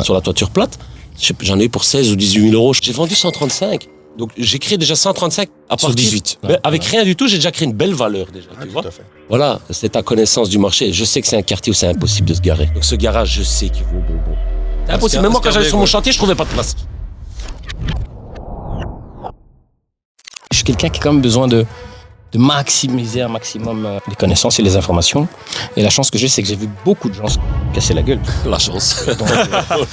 sur la toiture plate. J'en ai eu pour 16 ou 18 000 euros. J'ai vendu 135. Donc j'ai créé déjà 135 à partir... Sur 18. Avec rien du tout, j'ai déjà créé une belle valeur déjà. Tu vois. Voilà, c'est ta connaissance du marché. Je sais que c'est un quartier où c'est impossible de se garer. Donc ce garage, je sais qu'il vaut bonbon. C'est impossible. Même moi, quand j'allais sur mon chantier, je trouvais pas de place. Je suis quelqu'un qui a quand même besoin de maximiser un maximum les connaissances et les informations. Et la chance que j'ai, c'est que j'ai vu beaucoup de gens se casser la gueule. La chance. Donc,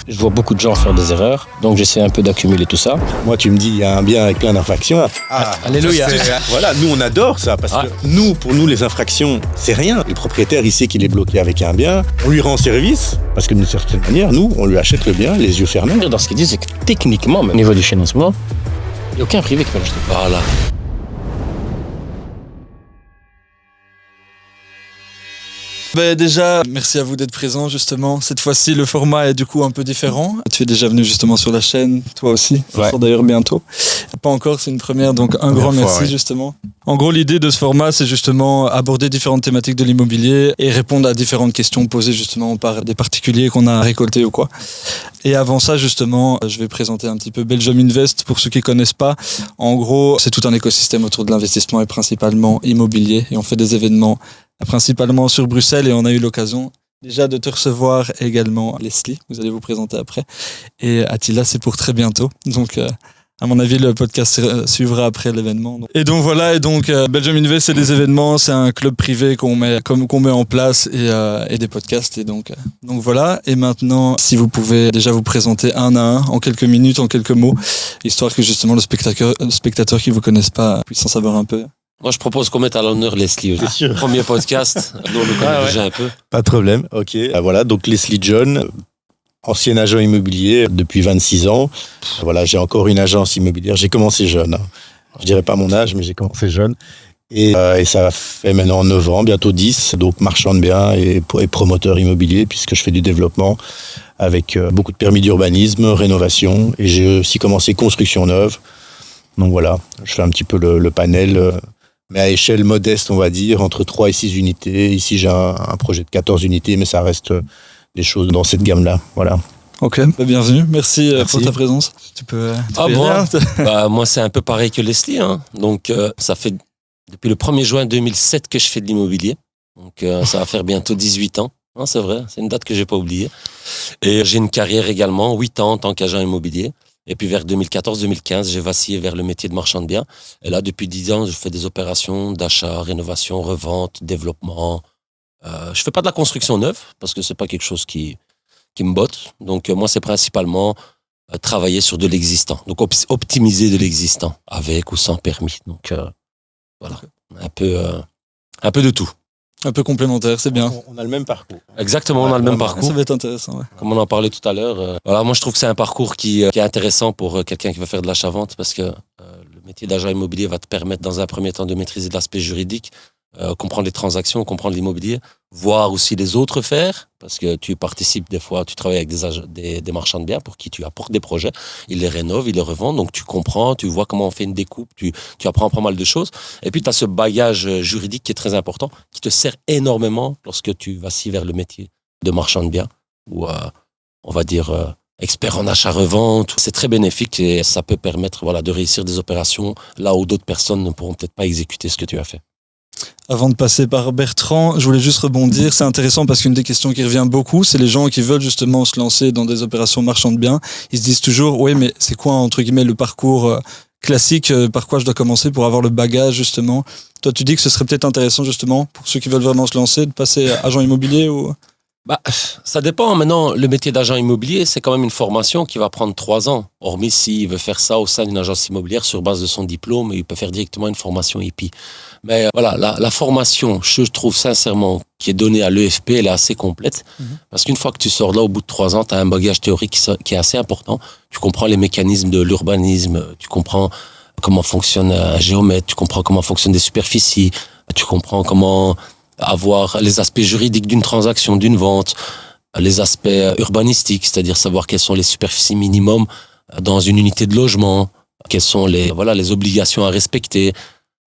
je vois beaucoup de gens faire des erreurs. Donc j'essaie un peu d'accumuler tout ça. Moi, tu me dis, il y a un bien avec plein d'infractions. Alléluia. Voilà, nous, on adore ça. Parce que pour nous, les infractions, c'est rien. Le propriétaire, il sait qu'il est bloqué avec un bien. On lui rend service. Parce que d'une certaine manière, nous, on lui achète le bien, les yeux fermés. Dans ce qu'il dit, c'est que techniquement, au niveau du financement, il n'y a aucun privé qui peut l'acheter. Voilà. Déjà, merci à vous d'être présents justement. Cette fois-ci, le format est du coup un peu différent. Tu es déjà venu justement sur la chaîne, toi aussi. Ça sort d'ailleurs bientôt. Pas encore, c'est une première, donc un grand merci justement. En gros, l'idée de ce format, c'est justement aborder différentes thématiques de l'immobilier et répondre à différentes questions posées justement par des particuliers qu'on a récoltés ou quoi. Et avant ça, justement, je vais présenter un petit peu Belgium Invest pour ceux qui connaissent pas. En gros, c'est tout un écosystème autour de l'investissement et principalement immobilier. Et on fait des événements principalement sur Bruxelles et on a eu l'occasion déjà de te recevoir également, Leslie, vous allez vous présenter après. Et Attila, c'est pour très bientôt. Donc, à mon avis, le podcast suivra après l'événement. Et donc voilà, Belgium Invest, c'est des événements, c'est un club privé qu'on met en place et des podcasts. Et donc voilà. Et maintenant, si vous pouvez déjà vous présenter un à un, en quelques minutes, en quelques mots, histoire que justement le spectateur qui vous connaisse pas puisse en savoir un peu. Moi, je propose qu'on mette à l'honneur Leslie. Premier podcast. Nous, on le connaît déjà un peu. Pas de problème. Ok. Voilà. Donc, Leslie John, ancien agent immobilier depuis 26 ans. Voilà. J'ai encore une agence immobilière. J'ai commencé jeune. Je dirais pas mon âge, mais j'ai commencé jeune. Et ça fait maintenant 9 ans, bientôt 10. Donc, marchand de biens et promoteur immobilier, puisque je fais du développement avec beaucoup de permis d'urbanisme, rénovation. Et j'ai aussi commencé construction neuve. Donc, voilà. Je fais un petit peu le panel. Mais à échelle modeste, on va dire, entre 3 et 6 unités. Ici, j'ai un projet de 14 unités, mais ça reste des choses dans cette gamme-là. Voilà. Ok, bienvenue. Merci pour ta présence. Tu peux moi, c'est un peu pareil que Leslie. Donc, ça fait depuis le 1er juin 2007 que je fais de l'immobilier. Donc, ça va faire bientôt 18 ans. C'est vrai, c'est une date que je n'ai pas oubliée. Et j'ai une carrière également, 8 ans en tant qu'agent immobilier. Et puis vers 2014-2015, j'ai vacillé vers le métier de marchand de biens. Et là, depuis 10 ans, je fais des opérations d'achat, rénovation, revente, développement. Je fais pas de la construction neuve parce que c'est pas quelque chose qui me botte. Donc moi, c'est principalement travailler sur de l'existant. Donc optimiser de l'existant avec ou sans permis. Donc voilà, un peu de tout. Un peu complémentaire, c'est bien. On a le même parcours. Exactement, on a le même parcours. Ça va être intéressant. Ouais. Comme on en parlait tout à l'heure. Voilà, moi, je trouve que c'est un parcours qui est intéressant pour quelqu'un qui veut faire de l'achat-vente parce que le métier d'agent immobilier va te permettre, dans un premier temps, de maîtriser l'aspect juridique, comprendre les transactions, comprendre l'immobilier, voir aussi les autres faire parce que tu participes des fois, tu travailles avec des marchands de biens pour qui tu apportes des projets, ils les rénovent, ils les revendent, donc tu comprends, tu vois comment on fait une découpe, tu apprends pas mal de choses. Et puis tu as ce bagage juridique qui est très important, qui te sert énormément lorsque tu vacilles vers le métier de marchand de biens ou on va dire expert en achat-revente. C'est très bénéfique et ça peut permettre de réussir des opérations là où d'autres personnes ne pourront peut-être pas exécuter ce que tu as fait. Avant de passer par Bertrand, je voulais juste rebondir. C'est intéressant parce qu'une des questions qui revient beaucoup, c'est les gens qui veulent justement se lancer dans des opérations marchand de biens. Ils se disent toujours, oui, mais c'est quoi, entre guillemets, le parcours classique, par quoi je dois commencer pour avoir le bagage, justement. Toi, tu dis que ce serait peut-être intéressant, justement, pour ceux qui veulent vraiment se lancer, de passer agent immobilier ou... Ça dépend. Maintenant, le métier d'agent immobilier, c'est quand même une formation qui va prendre 3 ans. Hormis s'il veut faire ça au sein d'une agence immobilière sur base de son diplôme, il peut faire directement une formation IPI. Mais voilà, la formation, je trouve sincèrement, qui est donnée à l'EFP, elle est assez complète. Parce qu'une fois que tu sors là, au bout de 3 ans, tu as un bagage théorique qui est assez important. Tu comprends les mécanismes de l'urbanisme, tu comprends comment fonctionne un géomètre, tu comprends comment fonctionnent des superficies, tu comprends comment avoir les aspects juridiques d'une transaction, d'une vente, les aspects urbanistiques, c'est-à-dire savoir quelles sont les superficies minimum dans une unité de logement, quelles sont les obligations à respecter.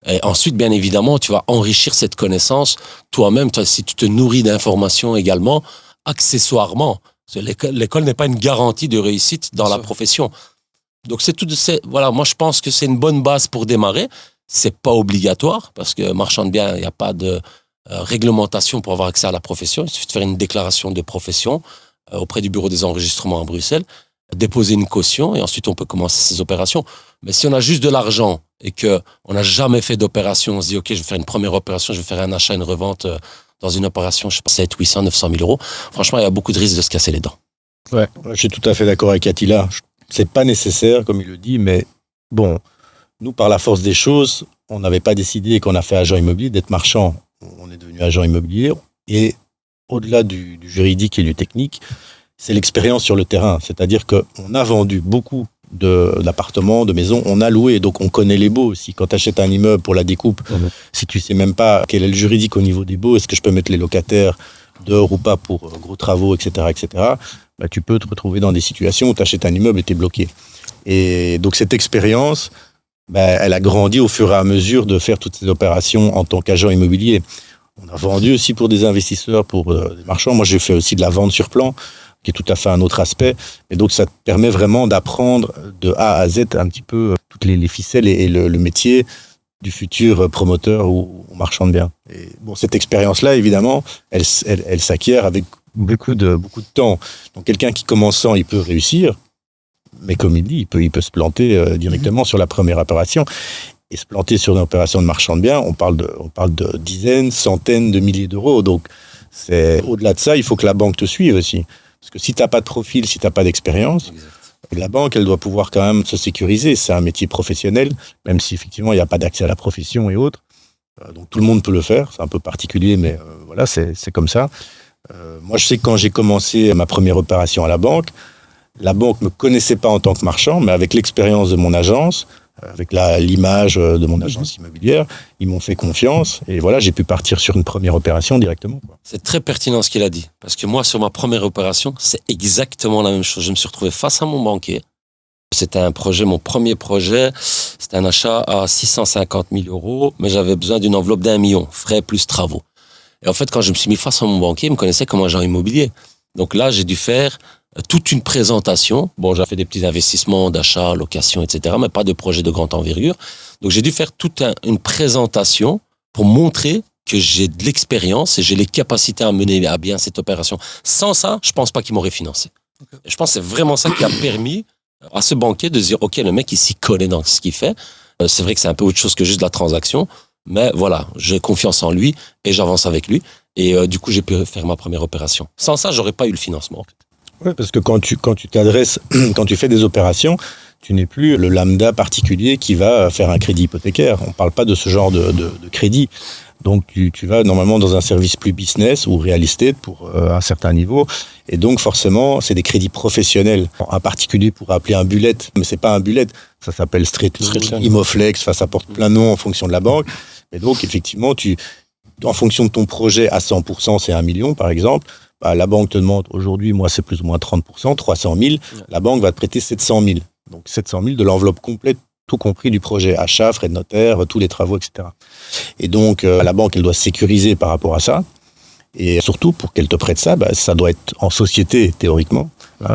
Et ensuite, bien évidemment, tu vas enrichir cette connaissance toi-même, si tu te nourris d'informations également, accessoirement. L'école n'est pas une garantie de réussite dans la profession. Donc voilà, moi je pense que c'est une bonne base pour démarrer. C'est pas obligatoire parce que marchand de biens, il n'y a pas de réglementation pour avoir accès à la profession. Il suffit de faire une déclaration de profession auprès du bureau des enregistrements à Bruxelles, déposer une caution et ensuite on peut commencer ces opérations. Mais si on a juste de l'argent et que on n'a jamais fait d'opération, on se dit ok, je vais faire une première opération, je vais faire un achat, une revente dans une opération, je sais pas, 7, 800, 900 000 euros. Franchement, il y a beaucoup de risques de se casser les dents. Ouais, je suis tout à fait d'accord avec Attila. C'est pas nécessaire, comme il le dit, mais bon, nous, par la force des choses, on n'avait pas décidé qu'on a fait agent immobilier d'être marchand. On est devenu agent immobilier et au-delà du juridique et du technique, c'est l'expérience sur le terrain. C'est-à-dire qu'on a vendu beaucoup d'appartements, de maisons, on a loué, donc on connaît les baux aussi. Quand tu achètes un immeuble pour la découpe, si tu sais même pas quel est le juridique au niveau des baux, est-ce que je peux mettre les locataires dehors ou pas pour gros travaux, etc., bah, tu peux te retrouver dans des situations où tu achètes un immeuble et tu es bloqué. Et donc cette expérience, bah, elle a grandi au fur et à mesure de faire toutes ces opérations en tant qu'agent immobilier. On a vendu aussi pour des investisseurs, pour des marchands. Moi, j'ai fait aussi de la vente sur plan, qui est tout à fait un autre aspect. Et donc, ça te permet vraiment d'apprendre de A à Z un petit peu toutes les ficelles et le métier du futur promoteur ou marchand de biens. Et bon, cette expérience-là, évidemment, elle s'acquiert avec beaucoup de temps. Donc, quelqu'un qui commençant, il peut réussir, mais comme il dit, il peut se planter directement sur la première opération. Et se planter sur une opération de marchand de biens, on parle de dizaines, centaines de milliers d'euros. Donc, au-delà de ça, il faut que la banque te suive aussi. Parce que si tu n'as pas de profil, si tu n'as pas d'expérience, la banque, elle doit pouvoir quand même se sécuriser. C'est un métier professionnel, même si effectivement, il n'y a pas d'accès à la profession et autres. Donc, tout le monde peut le faire. C'est un peu particulier, mais voilà, c'est comme ça. Moi, je sais que quand j'ai commencé ma première opération à la banque me connaissait pas en tant que marchand, mais avec l'expérience de mon agence, avec l'image de mon agence immobilière, ils m'ont fait confiance et voilà, j'ai pu partir sur une première opération directement. C'est très pertinent ce qu'il a dit, parce que moi, sur ma première opération, c'est exactement la même chose. Je me suis retrouvé face à mon banquier. C'était mon premier projet, c'était un achat à 650 000 euros, mais j'avais besoin d'une enveloppe d'1 million, frais plus travaux. Et en fait, quand je me suis mis face à mon banquier, il me connaissait comme agent immobilier. Donc là, j'ai dû faire toute une présentation. Bon, j'ai fait des petits investissements d'achat, location, etc., mais pas de projet de grande envergure. Donc, j'ai dû faire toute une présentation pour montrer que j'ai de l'expérience et j'ai les capacités à mener à bien cette opération. Sans ça, je pense pas qu'il m'aurait financé. Okay. Et je pense que c'est vraiment ça qui a permis à ce banquier de se dire, OK, le mec, il s'y connaît dans ce qu'il fait. C'est vrai que c'est un peu autre chose que juste de la transaction, mais voilà, j'ai confiance en lui et j'avance avec lui. Et du coup, j'ai pu faire ma première opération. Sans ça, j'aurais pas eu le financement. Oui, parce que quand tu t'adresses, quand tu fais des opérations, tu n'es plus le lambda particulier qui va faire un crédit hypothécaire. On ne parle pas de ce genre de crédit. Donc, tu vas normalement dans un service plus business ou real estate pour un certain niveau. Et donc, forcément, c'est des crédits professionnels. Un particulier pourrait appeler un bullet, mais c'est pas un bullet. Ça s'appelle straight loan, Imoflex. Enfin, ça porte plein de noms en fonction de la banque. Et donc, effectivement, en fonction de ton projet, à 100%, c'est 1 million, par exemple. Bah, la banque te demande, aujourd'hui, moi, c'est plus ou moins 30%, 300 000. La banque va te prêter 700 000. Donc, 700 000 de l'enveloppe complète, tout compris du projet achat, frais de notaire, tous les travaux, etc. Et donc, la banque, elle doit se sécuriser par rapport à ça. Et surtout, pour qu'elle te prête ça, bah, ça doit être en société, théoriquement,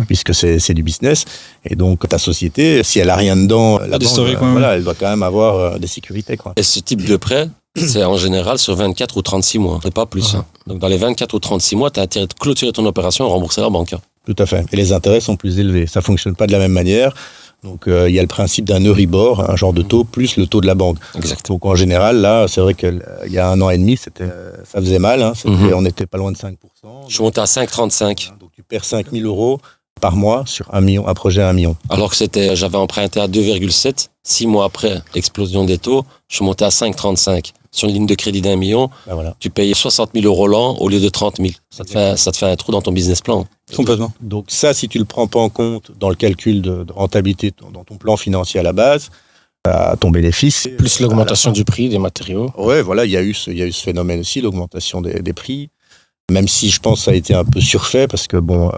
puisque c'est du business. Et donc, ta société, si elle a rien dedans, la banque, voilà, elle doit quand même avoir des sécurités, quoi. Et ce type de prêt, c'est en général sur 24 ou 36 mois, et pas plus. Donc, dans les 24 ou 36 mois, tu as intérêt de clôturer ton opération et rembourser la banque. Tout à fait. Et les intérêts sont plus élevés. Ça fonctionne pas de la même manière. Donc, il y a le principe d'un Euribor, un genre de taux, plus le taux de la banque. Exact. Donc, en général, là, c'est vrai qu'il y a 1 an et demi, ça faisait mal. On n'était pas loin de 5%. Je suis monté à 5,35. Donc, tu perds 5 000 euros par mois sur un projet à 1 million. Alors que j'avais emprunté à 2,7. 6 mois après l'explosion des taux, je suis monté à 5,35. Sur une ligne de crédit d'1 million, ben voilà. Tu payes 60 000 euros l'an au lieu de 30 000. Ça te fait un trou dans ton business plan. Complètement. Donc ça, si tu le prends pas en compte dans le calcul de rentabilité, dans ton plan financier à la base, à ton bénéfice. Plus l'augmentation du prix des matériaux. Ouais, voilà, il y a eu ce phénomène aussi, l'augmentation des prix. Même si je pense que ça a été un peu surfait parce que bon,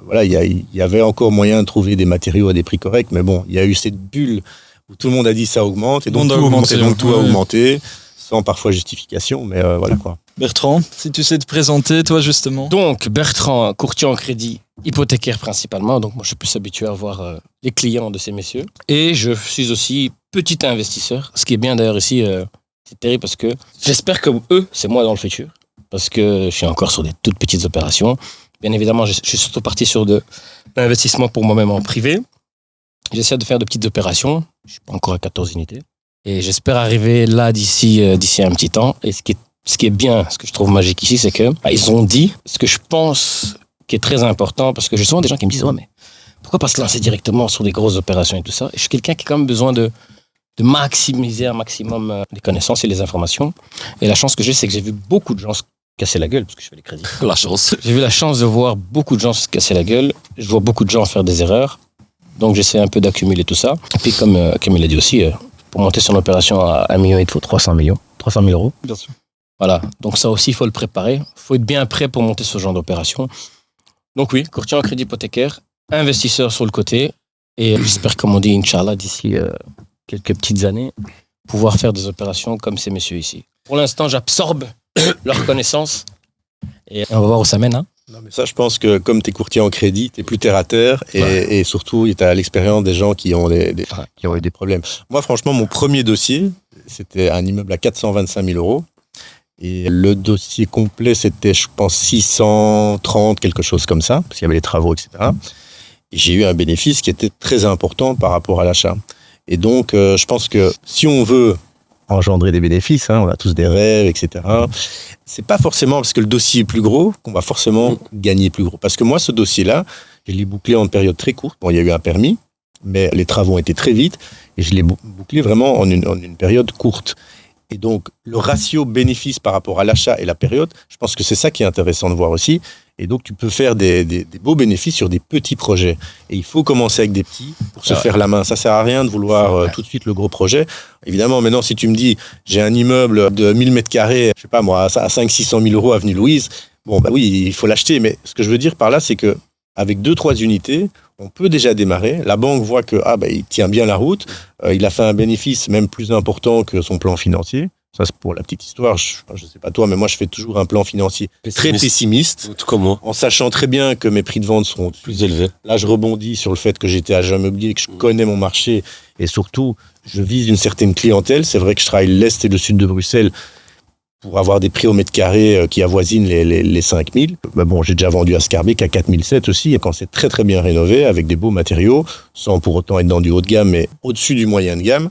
voilà, il y avait encore moyen de trouver des matériaux à des prix corrects, mais bon, il y a eu cette bulle où tout le monde a dit ça augmente et donc tout a augmenté. sans parfois justification, mais voilà quoi. Bertrand, si tu sais te présenter, toi justement. Donc, Bertrand, courtier en crédit hypothécaire principalement. Donc, moi, je suis plus habitué à voir les clients de ces messieurs. Et je suis aussi petit investisseur. Ce qui est bien d'ailleurs ici, c'est terrible parce que j'espère que eux, c'est moi dans le futur. Parce que je suis encore sur des toutes petites opérations. Bien évidemment, je suis surtout parti sur de l'investissement pour moi-même en privé. J'essaie de faire de petites opérations. Je suis pas encore à 14 unités. Et j'espère arriver là d'ici un petit temps. Et ce qui est bien, ce que je trouve magique ici, c'est que ils ont dit ce que je pense qui est très important, parce que j'ai souvent des gens qui me disent « Ouais, mais pourquoi pas se lancer directement sur des grosses opérations et tout ça ?» Et je suis quelqu'un qui a quand même besoin de maximiser un maximum les connaissances et les informations. Et la chance que j'ai, c'est que j'ai vu beaucoup de gens se casser la gueule, parce que je fais les crédits. La chance. J'ai eu la chance de voir beaucoup de gens se casser la gueule. Je vois beaucoup de gens faire des erreurs. Donc j'essaie un peu d'accumuler tout ça. Et puis comme il a dit aussi, pour monter sur une opération à 1 million, il te faut 300 000 euros. Bien sûr. Voilà, donc ça aussi, il faut le préparer. Il faut être bien prêt pour monter ce genre d'opération. Donc oui, courtier en crédit hypothécaire, investisseur sur le côté. Et j'espère, comme on dit, Inch'Allah, d'ici quelques petites années, pouvoir faire des opérations comme ces messieurs ici. Pour l'instant, j'absorbe leurs connaissances. Et on va voir où ça mène. Hein. Non, mais ça, je pense que comme tu es courtier en crédit, tu es plus terre à terre et surtout, tu as l'expérience des gens qui ont qui ont eu des problèmes. Moi, franchement, mon premier dossier, c'était un immeuble à 425 000 euros. Et le dossier complet, c'était, je pense, 630, quelque chose comme ça, parce qu'il y avait les travaux, etc. Et j'ai eu un bénéfice qui était très important par rapport à l'achat. Et donc, je pense que si on veut engendrer des bénéfices, on a tous des rêves, etc. C'est pas forcément parce que le dossier est plus gros qu'on va forcément gagner plus gros. Parce que moi, ce dossier-là, je l'ai bouclé en une période très courte. Bon, il y a eu un permis, mais les travaux ont été très vite et je l'ai bouclé vraiment en une période courte. Et donc, le ratio bénéfice par rapport à l'achat et la période, je pense que c'est ça qui est intéressant de voir aussi. Et donc, tu peux faire des beaux bénéfices sur des petits projets. Et il faut commencer avec des petits pour se faire la main. Ça sert à rien de vouloir tout de suite le gros projet. Évidemment, maintenant, si tu me dis, j'ai un immeuble de 1000 mètres carrés, je sais pas moi, à 500-600 000 euros, avenue Louise, bon, bah oui, il faut l'acheter. Mais ce que je veux dire par là, c'est que avec 2-3 unités, on peut déjà démarrer. La banque voit que il tient bien la route. Il a fait un bénéfice même plus important que son plan financier. Ça, c'est pour la petite histoire. Je sais pas toi, mais moi, je fais toujours un plan financier très pessimiste. Tout comme moi. En sachant très bien que mes prix de vente seront Plus élevés. Là, je rebondis sur le fait que j'étais agent immobilier, que je connais mon marché et surtout, je vise une certaine clientèle. C'est vrai que je travaille l'Est et le Sud de Bruxelles pour avoir des prix au mètre carré qui avoisinent les 5 000. Bon, j'ai déjà vendu à Scarbeck à 4 700 aussi, et quand c'est très très bien rénové, avec des beaux matériaux, sans pour autant être dans du haut de gamme, mais au-dessus du moyen de gamme.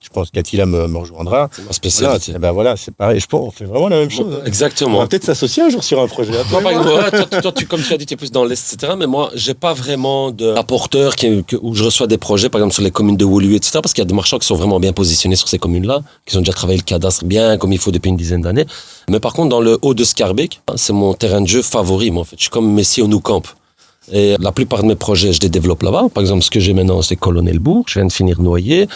Je pense qu'Attila me rejoindra. C'est ma spécialité. Voilà, c'est pareil. Je pense qu'on fait vraiment la même chose. Exactement. On va peut-être s'associer un jour sur un projet. Toi, comme tu as dit, tu es plus dans l'Est, etc. Mais moi, j'ai pas vraiment d'apporteur où je reçois des projets, par exemple, sur les communes de Woluwe, etc. Parce qu'il y a des marchands qui sont vraiment bien positionnés sur ces communes-là, qui ont déjà travaillé le cadastre bien comme il faut depuis une dizaine d'années. Mais par contre, dans le haut de Scarbeck, c'est mon terrain de jeu favori, moi, en fait. Je suis comme Messi au Nou Camp. Et la plupart de mes projets, je les développe là-bas. Par exemple, ce que j'ai maintenant, c'est Colonel-Bourg. Je viens de finir Noyer.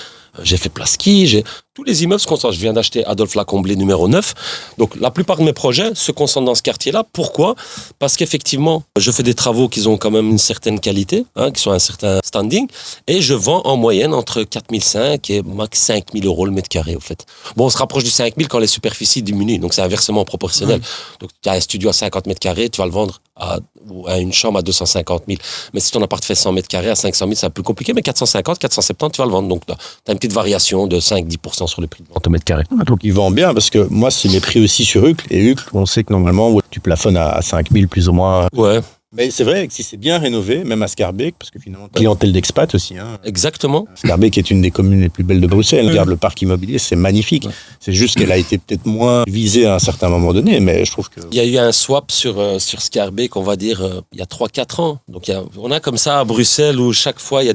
J'ai fait Plaski, tous les immeubles se concentrent. Je viens d'acheter Adolphe Lacomblé numéro 9. Donc la plupart de mes projets se concentrent dans ce quartier-là. Pourquoi ? Parce qu'effectivement, je fais des travaux qui ont quand même une certaine qualité, qui sont un certain standing, et je vends en moyenne entre 4 500 et max 5 000 euros le mètre carré, au fait. Bon, on se rapproche du 5 000 quand les superficies diminuent, donc c'est inversement proportionnel. Donc tu as un studio à 50 mètres carrés, tu vas le vendre à une chambre à 250 000. Mais si ton appart fait 100 mètres carrés à 500 000, c'est un peu plus compliqué, mais 450, 470, tu vas le vendre. Donc tu as une petite variation de 5-10% sur le prix de vente au mètre carré. Donc il vend bien, parce que moi, c'est mes prix aussi sur Uccle. Et Uccle, on sait que normalement, tu plafonnes à 5 000 plus ou moins. Ouais. Mais c'est vrai que si c'est bien rénové, même à Scarbeck, parce que finalement, clientèle d'expat aussi. Exactement. Scarbeck est une des communes les plus belles de Bruxelles. Regarde le parc immobilier, c'est magnifique. Ouais. C'est juste qu'elle a été peut-être moins visée à un certain moment donné, mais je trouve que... Il y a eu un swap sur Scarbeck, on va dire, il y a 3-4 ans. Donc on a comme ça à Bruxelles où chaque fois, il y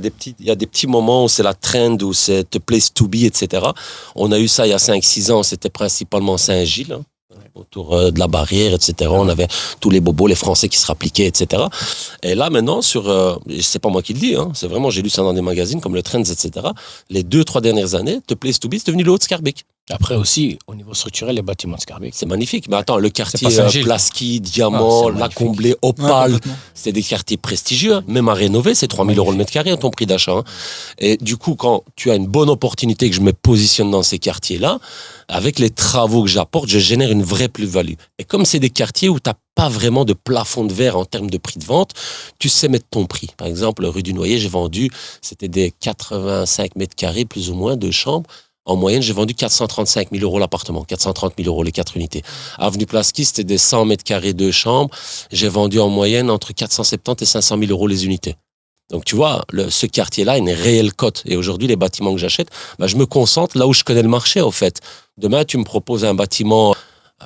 a des petits moments où c'est la trend, où c'est the place to be, etc. On a eu ça il y a 5-6 ans, c'était principalement Saint-Gilles. Autour de la barrière, etc. On avait tous les bobos, les Français qui se rappliquaient, etc. Et là, maintenant, c'est pas moi qui le dis, c'est vraiment, j'ai lu ça dans des magazines comme le Trends, etc. Les 2-3 dernières années, The Place to Be, c'est devenu le haut de Scarbeck. Après aussi, au niveau structurel, les bâtiments de Scarbeck. C'est magnifique. Mais attends, le quartier pas Saint-Gilles. Plasky, Diamant, c'est La magnifique. Comblée, Ouais, Opale, complètement. c'est des quartiers prestigieux. Même à rénover, c'est 3 000 euros le mètre carré, ton prix d'achat. Et du coup, quand tu as une bonne opportunité que je me positionne dans ces quartiers-là, avec les travaux que j'apporte, je génère une vraie plus-value. Et comme c'est des quartiers où tu n'as pas vraiment de plafond de verre en termes de prix de vente, tu sais mettre ton prix. Par exemple, rue du Noyer, j'ai vendu, c'était des 85 mètres carrés, plus ou moins, 2 chambres. En moyenne, j'ai vendu 435 000 euros l'appartement, 430 000 euros les 4 unités. Avenue Plasky, c'était des 100 mètres carrés, 2 chambres. J'ai vendu en moyenne entre 470 et 500 000 euros les unités. Donc tu vois, ce quartier-là a une réelle cote. Et aujourd'hui, les bâtiments que j'achète, je me concentre là où je connais le marché, au fait. Demain, tu me proposes un bâtiment,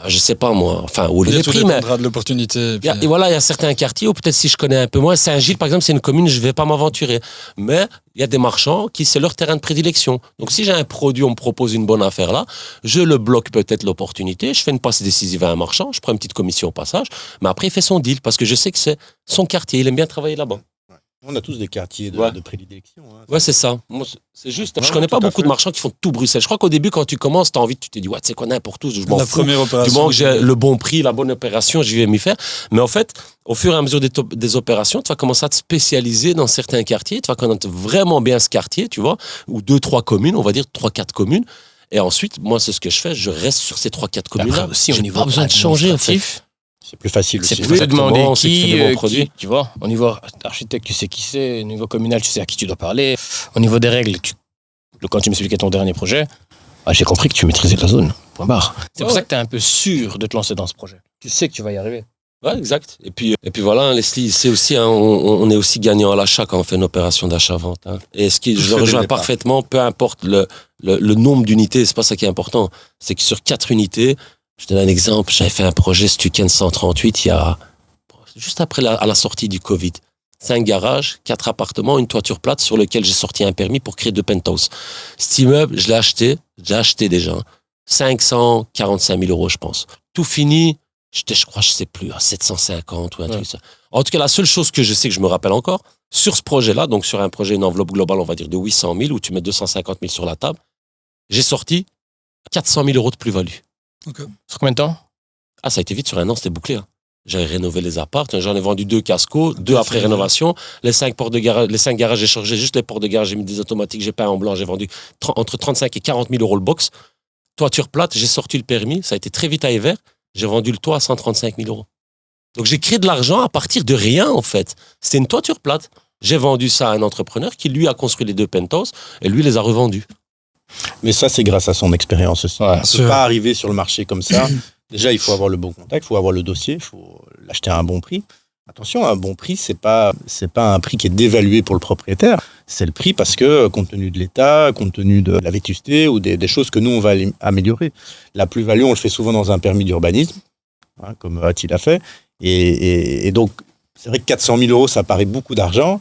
je sais pas moi, enfin, où les Tout prix, mais dépendra de l'opportunité. et puis- et voilà, il y a certains quartiers où peut-être si je connais un peu moins, Saint-Gilles, par exemple, c'est une commune, je vais pas m'aventurer. Mais il y a des marchands qui, c'est leur terrain de prédilection. Donc si j'ai un produit, on me propose une bonne affaire là, je le bloque peut-être l'opportunité, je fais une passe décisive à un marchand, je prends une petite commission au passage, mais après il fait son deal parce que je sais que c'est son quartier, il aime bien travailler là-bas. On a tous des quartiers Ouais. de prédilection. Hein. Ouais, c'est ça. Moi, c'est juste. Ouais, Je connais pas tout à beaucoup de fait. marchands qui font tout Bruxelles. Je crois qu'au début, quand tu commences, tu as envie, tu te dis, ouais, tu sais quoi, n'importe où, je m'en La fous. première Du opération. moment que j'ai le bon prix, la bonne opération, je vais m'y faire. Mais en fait, au fur et à mesure des opérations, tu vas commencer à te spécialiser dans certains quartiers. Tu vas connaître vraiment bien ce quartier, tu vois, ou 2-3 communes, on va dire 3-4 communes. Et ensuite, moi, c'est ce que je fais. Je reste sur ces 3-4 communes-là. Après aussi, au J'ai niveau pas besoin de changer, en fait. administratif, C'est plus facile c'est aussi. plus facile de demander Exactement, c'est que tu fais des bons produits. tu vois. Au niveau architecte, tu sais qui c'est. Au niveau communal, tu sais à qui tu dois parler. Au niveau des règles, quand tu m'expliquais ton dernier projet, j'ai compris que tu maîtrisais la zone. Point barre. C'est pour ça que tu es un peu sûr de te lancer dans ce projet. Tu sais que tu vas y arriver. Ouais, exact. Et puis voilà, Leslie, c'est aussi, on est aussi gagnant à l'achat quand on fait une opération d'achat-vente. Et ce qui, je le Dès le rejoins départ. parfaitement, peu importe le nombre d'unités, c'est pas ça qui est important. C'est que sur 4 unités, je te donne un exemple, j'avais fait un projet Stuken 138 il y a, juste après à la sortie du Covid. 5 garages, 4 appartements, une toiture plate sur lequel j'ai sorti un permis pour créer 2 penthouses. Cet immeuble, je l'ai acheté, j'ai acheté déjà. 545 000 euros, je pense. Tout fini, je crois, je sais plus, à 750 ou un truc ça. En tout cas, la seule chose que je sais que je me rappelle encore, sur ce projet-là, donc sur un projet, une enveloppe globale, on va dire de 800 000, où tu mets 250 000 sur la table, j'ai sorti 400 000 euros de plus-value. Sur combien de temps? Ah, ça a été vite, sur un an, c'était bouclé. J'avais rénové les apparts, j'en ai vendu 2 cascos, 2 après rénovation. Les 5 garages, j'ai changé juste les portes de garage, j'ai mis des automatiques, j'ai peint en blanc, j'ai vendu entre 35 et 40 000 euros le box. Toiture plate, j'ai sorti le permis, ça a été très vite à Evert, j'ai vendu le toit à 135 000 euros. Donc j'ai créé de l'argent à partir de rien en fait. C'était une toiture plate. J'ai vendu ça à un entrepreneur qui lui a construit les 2 penthouses et lui les a revendus. Mais ça, c'est grâce à son expérience aussi. Ouais. On ne peut pas arriver sur le marché comme ça. Déjà, il faut avoir le bon contact, il faut avoir le dossier, il faut l'acheter à un bon prix. Attention, un bon prix, c'est pas un prix qui est dévalué pour le propriétaire. C'est le prix parce que, compte tenu de l'état, compte tenu de la vétusté ou des choses que nous, on va améliorer. La plus-value, on le fait souvent dans un permis d'urbanisme, comme Attila a fait. Et donc, c'est vrai que 400 000 euros, ça paraît beaucoup d'argent.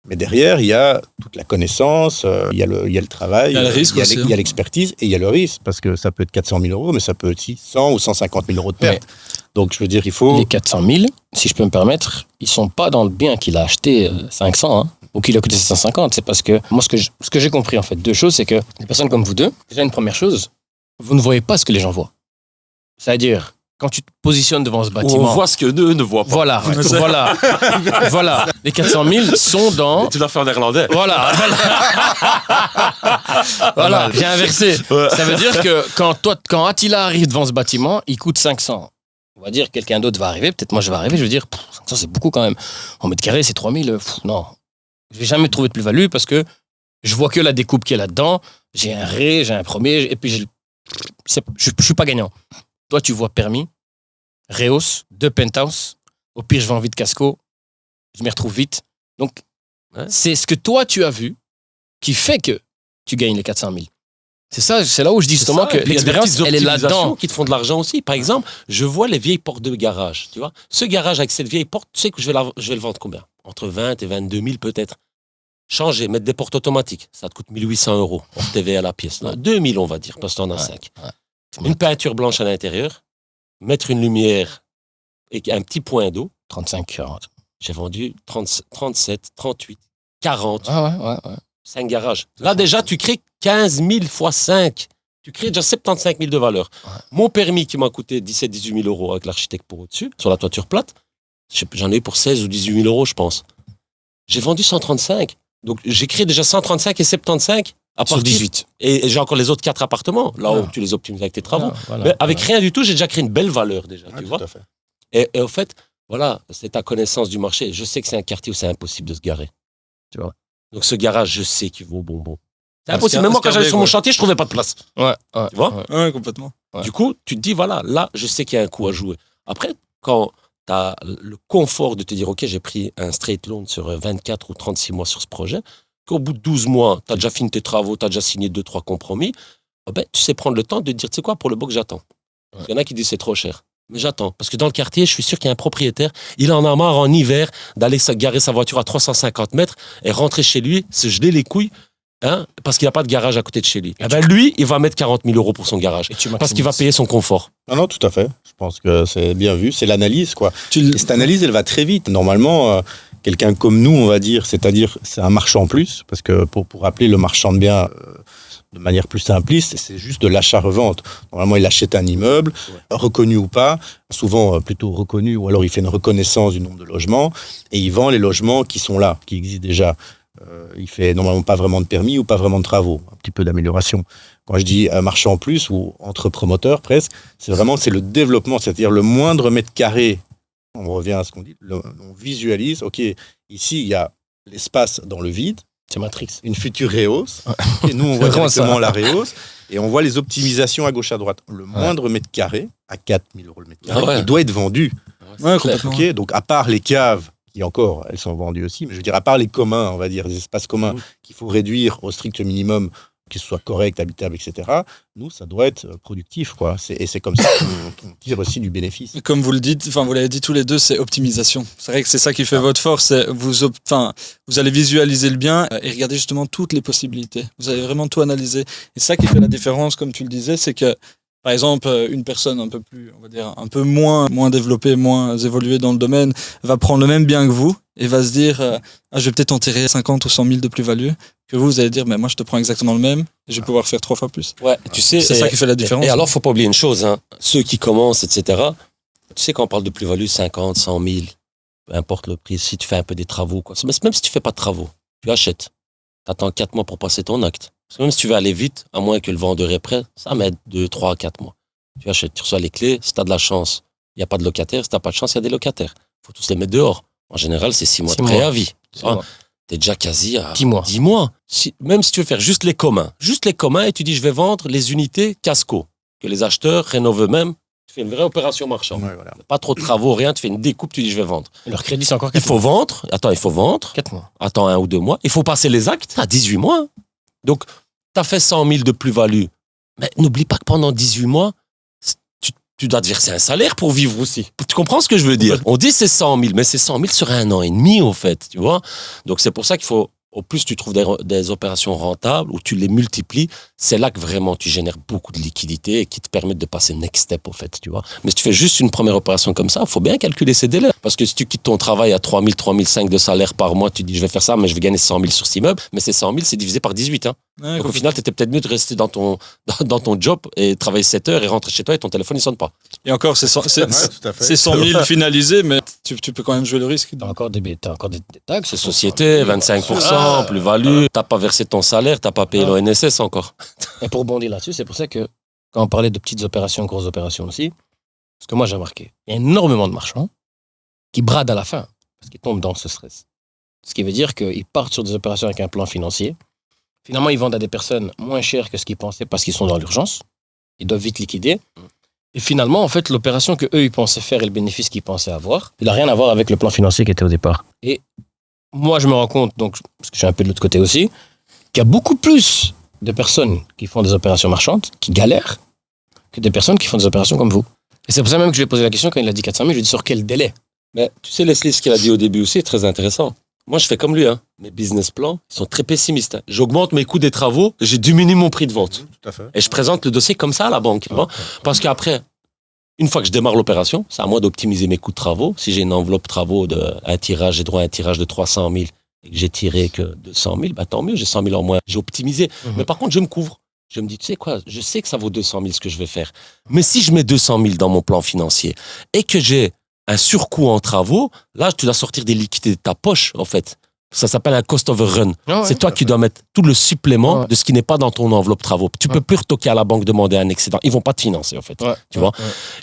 Mais derrière, il y a toute la connaissance, il y a le travail, Il y a le risque aussi, il y a l'expertise et il y a le risque. Parce que ça peut être 400 000 euros, mais ça peut être aussi 100 ou 150 000 euros de perte. Donc, je veux dire, il faut... Les 400 000, si je peux me permettre, ils sont pas dans le bien qu'il a acheté 500 ou qu'il a coûté 750. C'est parce que moi, ce que j'ai compris, en fait, 2 choses, c'est que des personnes comme vous deux, déjà une première chose, vous ne voyez pas ce que les gens voient. C'est-à-dire, quand tu te positionnes devant ce bâtiment... On voit ce que eux ne voient pas. Voilà. Les 400 000 sont dans... Tu l'as fait en néerlandais. Voilà. Voilà, j'ai inversé. Ça veut dire que quand Attila arrive devant ce bâtiment, il coûte 500. On va dire que quelqu'un d'autre va arriver, peut-être moi je vais arriver, je vais dire 500 c'est beaucoup quand même. En mètre carré, c'est 3000. Non. Je vais jamais trouver de plus-value parce que je vois que la découpe qui est là-dedans. J'ai un ré, j'ai un premier, et puis je suis pas gagnant. Toi, tu vois permis, Réos, 2 penthouses. Au pire, je vais en vide casco. Je m'y retrouve vite. Donc, c'est ce que toi, tu as vu qui fait que tu gagnes les 400 000. C'est là où je dis justement que l'expérience, elle est là-dedans. Qui te font de l'argent aussi. Par exemple, je vois les vieilles portes de garage. Tu vois, ce garage avec cette vieille porte, tu sais que je vais le vendre combien? Entre 20 et 22 000 peut-être. Changer, mettre des portes automatiques, ça te coûte 1 800 euros hors TVA à la pièce. 2 000 on va dire, parce que t'en as 5. Une peinture blanche à l'intérieur, mettre une lumière et un petit point d'eau. 35, 40. J'ai vendu 37, 38, 40. Ouais. 5 garages. Là, déjà, tu crées 15 000 fois 5. Tu crées déjà 75 000 de valeur. Ouais. Mon permis qui m'a coûté 17-18 000 euros avec l'architecte pour au-dessus, sur la toiture plate, j'en ai eu pour 16 ou 18 000 euros, je pense. J'ai vendu 135. Donc, j'ai créé déjà 135 et 75 à partir... Sur 18. Et j'ai encore les autres 4 appartements, là où tu les optimises avec tes travaux. Mais avec rien du tout, j'ai déjà créé une belle valeur déjà, tu vois. Tout à fait. Et au fait, voilà, c'est ta connaissance du marché. Je sais que c'est un quartier où c'est impossible de se garer. Tu vois. Donc, ce garage, je sais qu'il vaut bonbon. C'est impossible. Même moi, quand j'allais sur mon chantier, je trouvais pas de place. Ouais. Tu vois? Ouais, complètement. Ouais. Du coup, tu te dis, voilà, là, je sais qu'il y a un coup à jouer. Après, quand tu as le confort de te dire, OK, j'ai pris un straight loan sur 24 ou 36 mois sur ce projet, qu'au bout de 12 mois, tu as déjà fini tes travaux, tu as déjà signé 2-3 compromis, tu sais prendre le temps de te dire, tu sais quoi, pour le box, j'attends. Il y en a qui disent, c'est trop cher. Mais j'attends. Parce que dans le quartier, je suis sûr qu'il y a un propriétaire, il en a marre en hiver d'aller garer sa voiture à 350 mètres et rentrer chez lui, se geler les couilles, parce qu'il n'a pas de garage à côté de chez lui. Lui, il va mettre 40 000 euros pour son garage. Parce qu'il va payer son confort. Non, tout à fait. Je pense que c'est bien vu. C'est l'analyse, quoi. Et cette analyse, elle va très vite. Normalement, quelqu'un comme nous, on va dire, c'est-à-dire, c'est un marchand plus, parce que pour rappeler le marchand de biens de manière plus simpliste, c'est juste de l'achat-revente. Normalement, il achète un immeuble, reconnu ou pas, souvent plutôt reconnu, ou alors il fait une reconnaissance du nombre de logements, et il vend les logements qui sont là, qui existent déjà. Il fait normalement pas vraiment de permis ou pas vraiment de travaux, un petit peu d'amélioration. Quand je dis marchand plus ou entre promoteurs presque, c'est le développement, c'est-à-dire le moindre mètre carré. On revient à ce qu'on dit, on visualise, OK, ici il y a l'espace dans le vide, c'est Matrix, une future réhausse, et nous on voit directement la réhausse, et on voit les optimisations à gauche à droite. Le moindre mètre carré, à 4 000 euros le mètre carré, il doit être vendu. Okay, donc à part les caves, qui encore, elles sont vendues aussi, mais je veux dire, à part les communs, on va dire, les espaces communs qu'il faut réduire au strict minimum, qu'ils soient corrects, habitables, etc., nous, ça doit être productif, quoi. Et c'est comme ça qu'on tire aussi du bénéfice. Comme vous le dites, vous l'avez dit tous les deux, c'est optimisation. C'est vrai que c'est ça qui fait votre force. C'est vous allez visualiser le bien et regarder justement toutes les possibilités. Vous allez vraiment tout analyser. Et c'est ça qui fait la différence, comme tu le disais, c'est que par exemple, une personne un peu plus, on va dire, un peu moins développée, moins évoluée dans le domaine, va prendre le même bien que vous et va se dire, je vais peut-être en tirer 50 ou 100 000 de plus-value, que vous allez dire, mais moi, je te prends exactement le même et je vais pouvoir faire 3 fois plus. Ouais, tu sais. C'est ça qui fait la différence. Et alors, faut pas oublier une chose, ceux qui commencent, etc., tu sais, quand on parle de plus-value, 50, 100 000, peu importe le prix, si tu fais un peu des travaux, quoi. Même si tu fais pas de travaux, tu achètes. Tu attends 4 mois pour passer ton acte. Parce que même si tu veux aller vite, à moins que le vendeur est prêt, ça met 2, 3, 4 mois. Tu achètes, tu reçois les clés. Si tu as de la chance, il n'y a pas de locataire. Si tu n'as pas de chance, il y a des locataires. Il faut tous les mettre dehors. En général, c'est 6 mois de préavis. Tu es déjà quasi à 10 mois. Même si tu veux faire juste les communs, et tu dis je vais vendre les unités Casco, que les acheteurs rénovent eux-mêmes. Tu fais une vraie opération marchande. Ouais, voilà. Pas trop de travaux, rien. Tu fais une découpe, tu dis je vais vendre. Et leur crédit, c'est encore 4 mois. Il faut vendre. Attends, il faut vendre. 4 mois. Attends, 1 ou 2 mois. Il faut passer les actes à 18 mois. Donc, tu as fait 100 000 de plus-value. Mais n'oublie pas que pendant 18 mois, tu dois te verser un salaire pour vivre aussi. Tu comprends ce que je veux dire? On dit c'est 100 000, mais c'est 100 000 sur 1 an et demi, au fait, tu vois? Donc, c'est pour ça qu'il faut, au plus tu trouves des opérations rentables, où tu les multiplies, c'est là que vraiment tu génères beaucoup de liquidités et qui te permettent de passer next step, au fait, tu vois? Mais si tu fais juste une première opération comme ça, il faut bien calculer ces délais. Parce que si tu quittes ton travail à 3 000, 3 500 de salaire par mois, tu dis je vais faire ça, mais je vais gagner 100 000 sur 6 meubles, mais ces 100 000, c'est divisé par 18, Ouais, donc au final, tu étais peut-être mieux de rester dans ton job et travailler 7 heures et rentrer chez toi et ton téléphone, il sonne pas. Et encore, c'est 100 000 finalisés, mais tu peux quand même jouer le risque. T'as encore des taxes. C'est société, 25%, plus-value, t'as pas versé ton salaire, t'as pas payé l'ONSS encore. Et pour rebondir là-dessus, c'est pour ça que quand on parlait de petites opérations, grosses opérations aussi, ce que moi j'ai remarqué, il y a énormément de marchands qui bradent à la fin parce qu'ils tombent dans ce stress. Ce qui veut dire qu'ils partent sur des opérations avec un plan financier. Finalement, ils vendent à des personnes moins chères que ce qu'ils pensaient parce qu'ils sont dans l'urgence. Ils doivent vite liquider. Et finalement, en fait, l'opération que eux ils pensaient faire et le bénéfice qu'ils pensaient avoir, il n'a rien à voir avec le plan financier qui était au départ. Et moi, je me rends compte, donc, parce que je suis un peu de l'autre côté aussi, qu'il y a beaucoup plus de personnes qui font des opérations marchandes, qui galèrent, que des personnes qui font des opérations comme vous. Et c'est pour ça même que je lui ai posé la question quand il a dit 400 000, je lui ai dit sur quel délai? Mais tu sais, Leslie, ce qu'il a dit au début aussi est très intéressant. Moi, je fais comme lui. Mes business plans sont très pessimistes. J'augmente mes coûts des travaux, j'ai diminué mon prix de vente. Tout à fait. Et je présente le dossier comme ça à la banque. Parce qu'après, une fois que je démarre l'opération, c'est à moi d'optimiser mes coûts de travaux. Si j'ai une enveloppe travaux j'ai droit à un tirage de 300 000 et que j'ai tiré que 200 000, tant mieux, j'ai 100 000 en moins. J'ai optimisé. Mais par contre, je me couvre. Je me dis, tu sais quoi, je sais que ça vaut 200 000 ce que je vais faire. Mais si je mets 200 000 dans mon plan financier et que j'ai un surcoût en travaux, là, tu dois sortir des liquidités de ta poche, en fait. Ça s'appelle un cost overrun. C'est toi qui dois mettre tout le supplément de ce qui n'est pas dans ton enveloppe travaux. Tu peux plus retoquer à la banque demander un excédent. Ils vont pas te financer, en fait. Tu vois.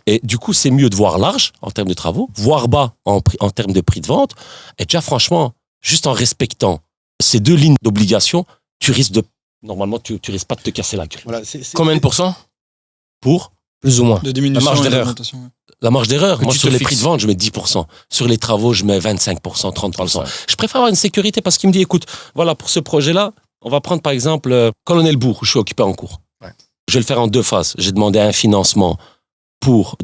Et du coup, c'est mieux de voir large en termes de travaux, voir bas en termes de prix de vente. Et déjà, franchement, juste en respectant ces 2 lignes d'obligation, tu risques de, normalement, tu risques pas de te casser la gueule. Voilà, Combien de pourcents? Pour Plus ou moins. De diminution La marge et d'erreur. d'augmentation, ouais. la marge d'erreur. Que Moi, tu sur te les fixes. prix de vente, je mets 10%. Sur les travaux, je mets 25%, 30%. Je préfère avoir une sécurité parce qu'il me dit, écoute, voilà, pour ce projet-là, on va prendre par exemple Colonel Bourg, où je suis occupé en cours. Je vais le faire en 2 phases. J'ai demandé un financement pour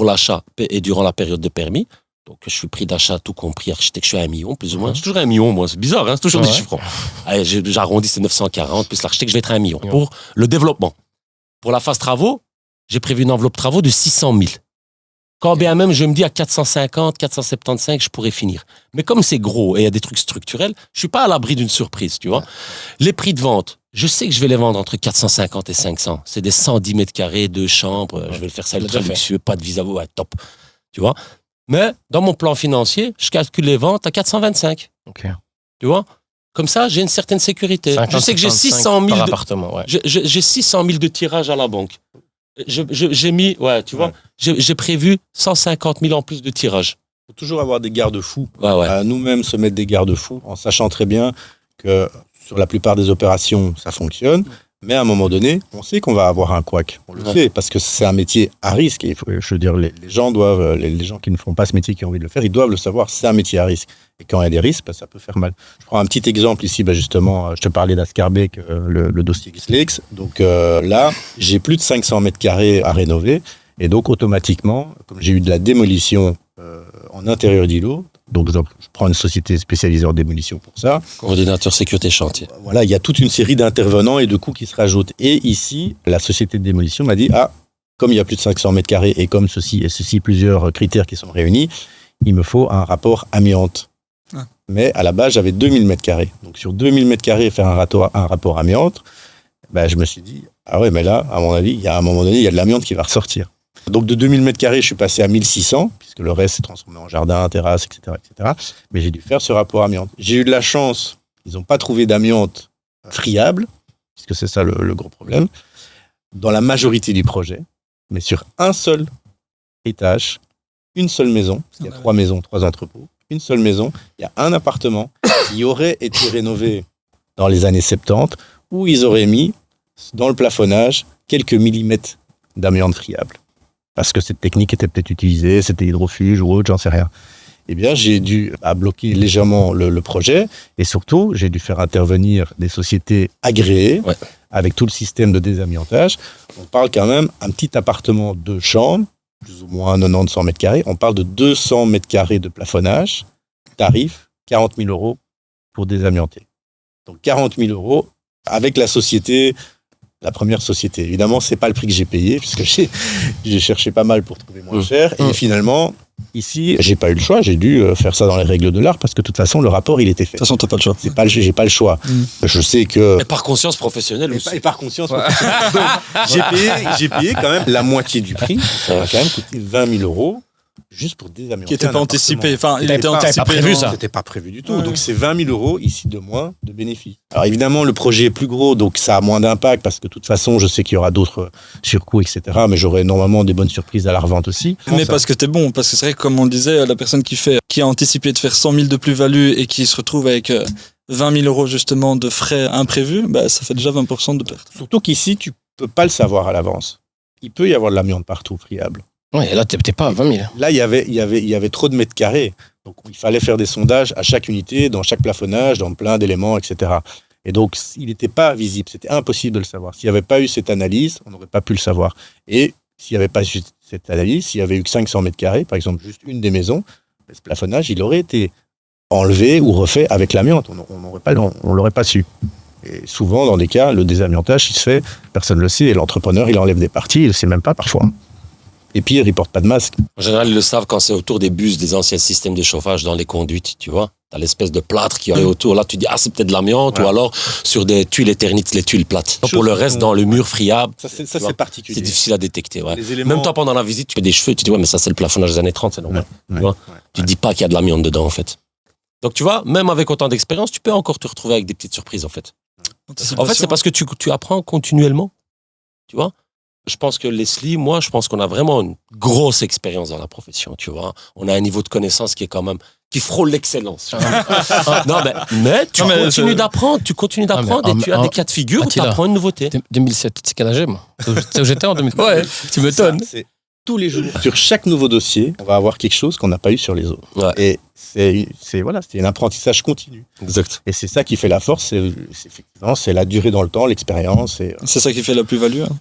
l'achat et durant la période de permis. Donc, je suis prix d'achat, tout compris, architecte, je suis à 1 million, plus ou moins. C'est toujours 1 million, moi. C'est bizarre, hein, c'est toujours des chiffres. Allez, j'arrondis, c'est 940, plus l'architecte, je vais être à 1 million. Pour le développement. Pour la phase travaux, j'ai prévu une enveloppe travaux de 600 000. Quand bien même, je me dis à 450, 475, je pourrais finir. Mais comme c'est gros et il y a des trucs structurels, je suis pas à l'abri d'une surprise, tu vois. Les prix de vente, je sais que je vais les vendre entre 450 et 500. C'est des 110 mètres carrés, 2 chambres. Je vais le faire ça ultra luxueux, pas de vis-à-vis, ouais, top. Tu vois. Mais dans mon plan financier, je calcule les ventes à 425. Tu vois. Comme ça, j'ai une certaine sécurité. 50, je sais que j'ai 600 000 par appartement, j'ai 600 000 de tirage à la banque. J'ai mis, tu vois, j'ai prévu 150 000 en plus de tirage. Il faut toujours avoir des garde-fous. Ouais. Nous-mêmes se mettre des garde-fous en sachant très bien que sur la plupart des opérations, ça fonctionne. Mais à un moment donné, on sait qu'on va avoir un couac. On le sait parce que c'est un métier à risque. Et je veux dire, les gens doivent, les gens qui ne font pas ce métier, qui ont envie de le faire, ils doivent le savoir. C'est un métier à risque. Et quand il y a des risques, ça peut faire mal. Je prends un petit exemple ici. Justement, je te parlais d'Ascarbeck, le dossier Xlex. Donc là, j'ai plus de 500 mètres carrés à rénover. Et donc, automatiquement, comme j'ai eu de la démolition en intérieur d'îlot, donc je prends une société spécialisée en démolition pour ça. Coordinateur sécurité chantier. Voilà, il y a toute une série d'intervenants et de coûts qui se rajoutent. Et ici, la société de démolition m'a dit, comme il y a plus de 500 mètres carrés et comme ceci, plusieurs critères qui sont réunis, il me faut un rapport amiante. Mais à la base, j'avais 2000 mètres carrés. Donc sur 2000 mètres carrés, faire un rapport amiante, je me suis dit, mais là, à mon avis, à un moment donné, il y a de l'amiante qui va ressortir. Donc de 2000 mètres carrés, je suis passé à 1600, puisque le reste s'est transformé en jardin, terrasse, etc., etc. Mais j'ai dû faire ce rapport amiante. J'ai eu de la chance, ils n'ont pas trouvé d'amiante friable, puisque c'est ça le gros problème, dans la majorité du projet, mais sur un seul étage, une seule maison, parce qu'il y a 3 maisons, 3 entrepôts, une seule maison, il y a un appartement qui aurait été rénové dans les années 70, où ils auraient mis dans le plafonnage quelques millimètres d'amiante friable. Parce que cette technique était peut-être utilisée, c'était hydrofuge ou autre, j'en sais rien. Eh bien, j'ai dû bloquer légèrement le projet et surtout, j'ai dû faire intervenir des sociétés agréées avec tout le système de désamiantage. On parle quand même un petit appartement de chambre, plus ou moins 90-100 mètres carrés. On parle de 200 mètres carrés de plafonnage, tarif 40 000 € pour désamianter. Donc 40 000 € avec la société. La première société. Évidemment, c'est pas le prix que j'ai payé, puisque j'ai cherché pas mal pour trouver moins cher. Et finalement, ici, j'ai pas eu le choix. J'ai dû faire ça dans les règles de l'art, parce que de toute façon, le rapport, il était fait. De toute façon, t'as pas le choix. J'ai pas le choix. Je sais que... Et par conscience professionnelle aussi. Et par conscience professionnelle. Donc, j'ai payé quand même la moitié du prix. Ça m'a quand même coûté 20 000 € juste pour désamianter. Qui n'était pas anticipé. Enfin, il était pas anticipé. prévu, ça. C'était pas prévu du tout. Donc, c'est 20 000 € ici de moins de bénéfices. Alors, évidemment, le projet est plus gros, donc ça a moins d'impact parce que de toute façon, je sais qu'il y aura d'autres surcoûts, etc. Mais j'aurai normalement des bonnes surprises à la revente aussi. Mais parce que t'es bon, parce que c'est vrai que comme on le disait, la personne qui a anticipé de faire 100 000 de plus-value et qui se retrouve avec 20 000 € justement de frais imprévus, ça fait déjà 20% de perte. Surtout qu'ici, tu peux pas le savoir à l'avance. Il peut y avoir de l'amiante partout, friable. Ouais, là, t'es pas à 20 000. Là, il y avait trop de mètres carrés. Donc, il fallait faire des sondages à chaque unité, dans chaque plafonnage, dans plein d'éléments, etc. Et donc, il n'était pas visible. C'était impossible de le savoir. S'il n'y avait pas eu cette analyse, on n'aurait pas pu le savoir. Et s'il n'y avait pas eu cette analyse, s'il n'y avait eu que 500 mètres carrés, par exemple, juste une des maisons, ce plafonnage, il aurait été enlevé ou refait avec l'amiante. On l'aurait pas su. Et souvent, dans des cas, le désamiantage, il se fait, personne ne le sait, et l'entrepreneur, il enlève des parties, il ne le sait même pas parfois. Et puis, ils ne portent pas de masque. En général, ils le savent quand c'est autour des bus, des anciens systèmes de chauffage dans les conduites, tu vois. T'as l'espèce de plâtre qui est autour. Là, tu dis, c'est peut-être de l'amiante, ou alors sur des tuiles éternites, les tuiles plates. Pour le reste, dans le mur friable. Ça, c'est particulier. C'est difficile à détecter, ouais. Les éléments... Même toi, pendant la visite, tu fais des cheveux, tu dis, mais ça, c'est le plafonnage des années 30, c'est normal. Tu dis pas qu'il y a de l'amiante dedans, en fait. Donc, tu vois, même avec autant d'expérience, tu peux encore te retrouver avec des petites surprises, en fait. En fait, c'est parce que tu apprends continuellement. Tu vois? Je pense que Leslie, moi, je pense qu'on a vraiment une grosse expérience dans la profession, tu vois. On a un niveau de connaissance qui est quand même, qui frôle l'excellence. Non, mais tu continues d'apprendre, et tu as des cas de figure où tu apprends une nouveauté. 2007, c'est quel âge, moi? C'est où j'étais en 2007. Ouais, tu m'étonnes. C'est tous les jours. Sur chaque nouveau dossier, on va avoir quelque chose qu'on n'a pas eu sur les autres. Ouais. Et c'est un apprentissage continu. Exact. Et c'est ça qui fait la force, effectivement, c'est la durée dans le temps, l'expérience. C'est ça qui fait la plus-value. Hein.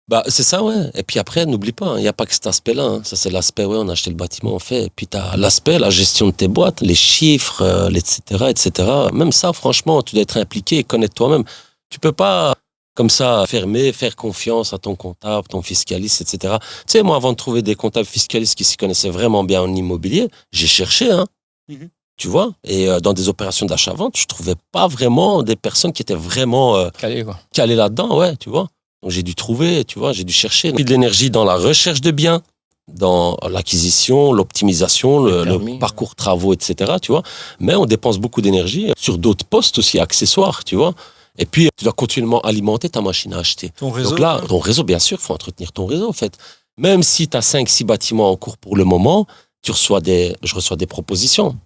Bah, c'est ça, ouais. Et puis après, n'oublie pas, il n'y a pas que cet aspect-là. Hein. Ça, c'est l'aspect, on a acheté le bâtiment, on fait. Et puis, tu as l'aspect, la gestion de tes boîtes, les chiffres, etc. Même ça, franchement, tu dois être impliqué et connaître toi-même. Tu peux pas, comme ça, faire confiance à ton comptable, ton fiscaliste, etc. Tu sais, moi, avant de trouver des comptables fiscalistes qui s'y connaissaient vraiment bien en immobilier, j'ai cherché, hein. Mm-hmm. Tu vois, et dans des opérations d'achat-vente, je trouvais pas vraiment des personnes qui étaient vraiment calées là-dedans, ouais, tu vois. Donc j'ai dû trouver, tu vois, j'ai dû chercher de l'énergie dans la recherche de biens, dans l'acquisition, l'optimisation, le parcours travaux, etc. Tu vois. Mais on dépense beaucoup d'énergie sur d'autres postes aussi accessoires, tu vois. Et puis tu dois continuellement alimenter ta machine à acheter. Ton réseau. Donc là, ton réseau, bien sûr, il faut entretenir ton réseau en fait. Même si tu as 5-6 bâtiments en cours pour le moment, je reçois des propositions.